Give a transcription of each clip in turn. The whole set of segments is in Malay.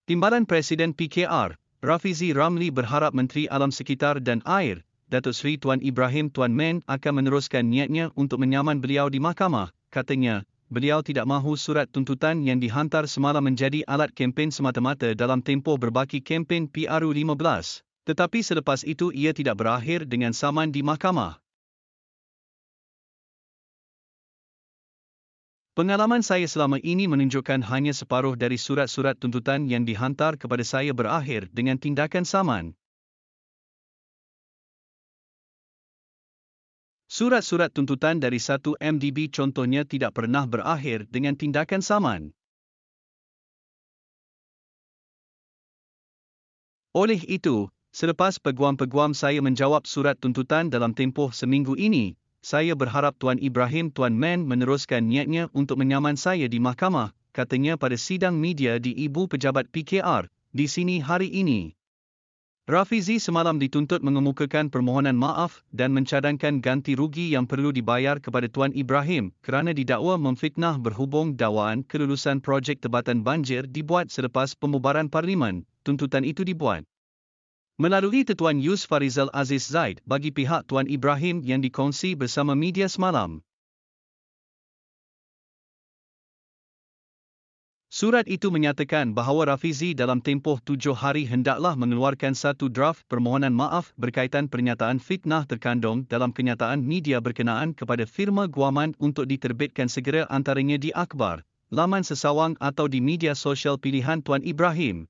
Timbalan Presiden PKR, Rafizi Ramli berharap Menteri Alam Sekitar dan Air, Datuk Seri Tuan Ibrahim Tuan Men akan meneruskan niatnya untuk menyaman beliau di mahkamah. Katanya, beliau tidak mahu surat tuntutan yang dihantar semalam menjadi alat kempen semata-mata dalam tempoh berbaki kempen PRU15. Tetapi selepas itu ia tidak berakhir dengan saman di mahkamah. Pengalaman saya selama ini menunjukkan hanya separuh dari surat-surat tuntutan yang dihantar kepada saya berakhir dengan tindakan saman. Surat-surat tuntutan dari 1 MDB contohnya tidak pernah berakhir dengan tindakan saman. Oleh itu, selepas peguam-peguam saya menjawab surat tuntutan dalam tempoh seminggu ini, saya berharap Tuan Ibrahim Tuan Men meneruskan niatnya untuk menyaman saya di mahkamah, katanya pada sidang media di Ibu Pejabat PKR, di sini hari ini. Rafizi semalam dituntut mengemukakan permohonan maaf dan mencadangkan ganti rugi yang perlu dibayar kepada Tuan Ibrahim kerana didakwa memfitnah berhubung dakwaan kelulusan projek Tebatan Banjir dibuat selepas pembubaran Parlimen. Tuntutan itu dibuat melalui Tuan Yus Farizal Aziz Zaid bagi pihak Tuan Ibrahim yang dikongsi bersama media semalam. Surat itu menyatakan bahawa Rafizi dalam tempoh 7 hari hendaklah mengeluarkan satu draft permohonan maaf berkaitan pernyataan fitnah terkandung dalam kenyataan media berkenaan kepada firma guaman untuk diterbitkan segera antaranya di akhbar, laman sesawang atau di media sosial pilihan Tuan Ibrahim.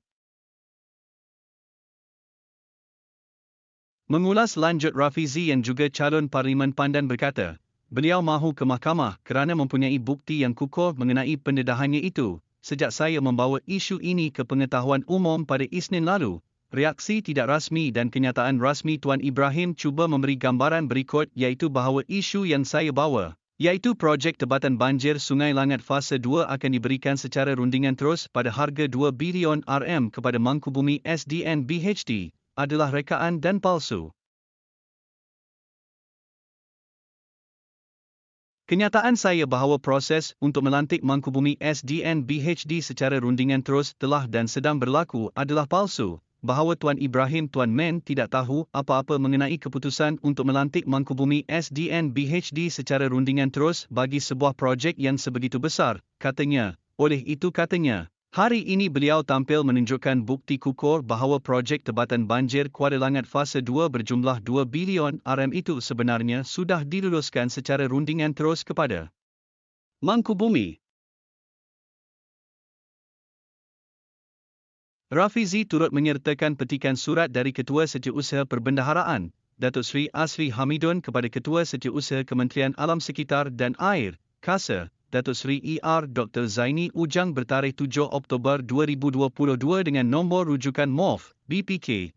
Mengulas lanjut, Rafizi yang juga calon Parlimen Pandan berkata, beliau mahu ke mahkamah kerana mempunyai bukti yang kukuh mengenai pendedahannya itu. Sejak saya membawa isu ini ke pengetahuan umum pada Isnin lalu, reaksi tidak rasmi dan kenyataan rasmi Tuan Ibrahim cuba memberi gambaran berikut, iaitu bahawa isu yang saya bawa, iaitu projek Tebatan Banjir Sungai Langat Fasa 2 akan diberikan secara rundingan terus pada harga 2 bilion RM kepada Mangkubumi SDN BHD, adalah rekaan dan palsu. Kenyataan saya bahawa proses untuk melantik Mangkubumi SDN BHD secara rundingan terus telah dan sedang berlaku adalah palsu, bahawa Tuan Ibrahim Tuan Men tidak tahu apa-apa mengenai keputusan untuk melantik Mangkubumi SDN BHD secara rundingan terus bagi sebuah projek yang sebegitu besar, katanya. Oleh itu katanya, hari ini beliau tampil menunjukkan bukti kukuh bahawa projek Tebatan Banjir Kuala Langat Fasa 2 berjumlah 2 bilion RM itu sebenarnya sudah diluluskan secara rundingan terus kepada Mangkubumi. Rafizi turut menyertakan petikan surat dari Ketua Setiausaha Perbendaharaan, Datuk Seri Asri Hamidun kepada Ketua Setiausaha Kementerian Alam Sekitar dan Air, KASA, Datuk Seri ER Dr. Zaini Ujang bertarikh 7 Oktober 2022 dengan nombor rujukan MOF BPK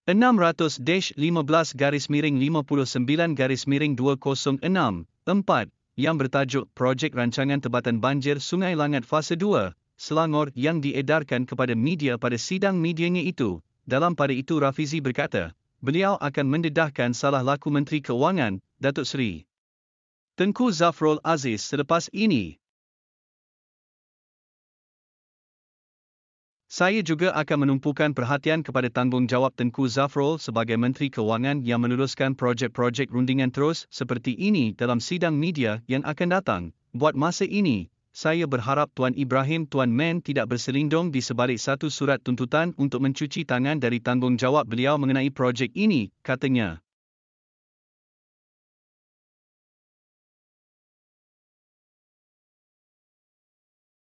5615-15-59-206-4 yang bertajuk Projek Rancangan Tebatan Banjir Sungai Langat Fasa 2, Selangor yang diedarkan kepada media pada sidang medianya itu. Dalam pada itu Rafizi berkata, beliau akan mendedahkan salah laku Menteri Keuangan, Datuk Seri Tengku Zafrul Aziz selepas ini. Saya juga akan menumpukan perhatian kepada tanggungjawab Tengku Zafrul sebagai Menteri Keuangan yang meluluskan projek-projek rundingan terus seperti ini dalam sidang media yang akan datang. Buat masa ini, saya berharap Tuan Ibrahim Tuan Men tidak berselindung di sebalik satu surat tuntutan untuk mencuci tangan dari tanggungjawab beliau mengenai projek ini, katanya.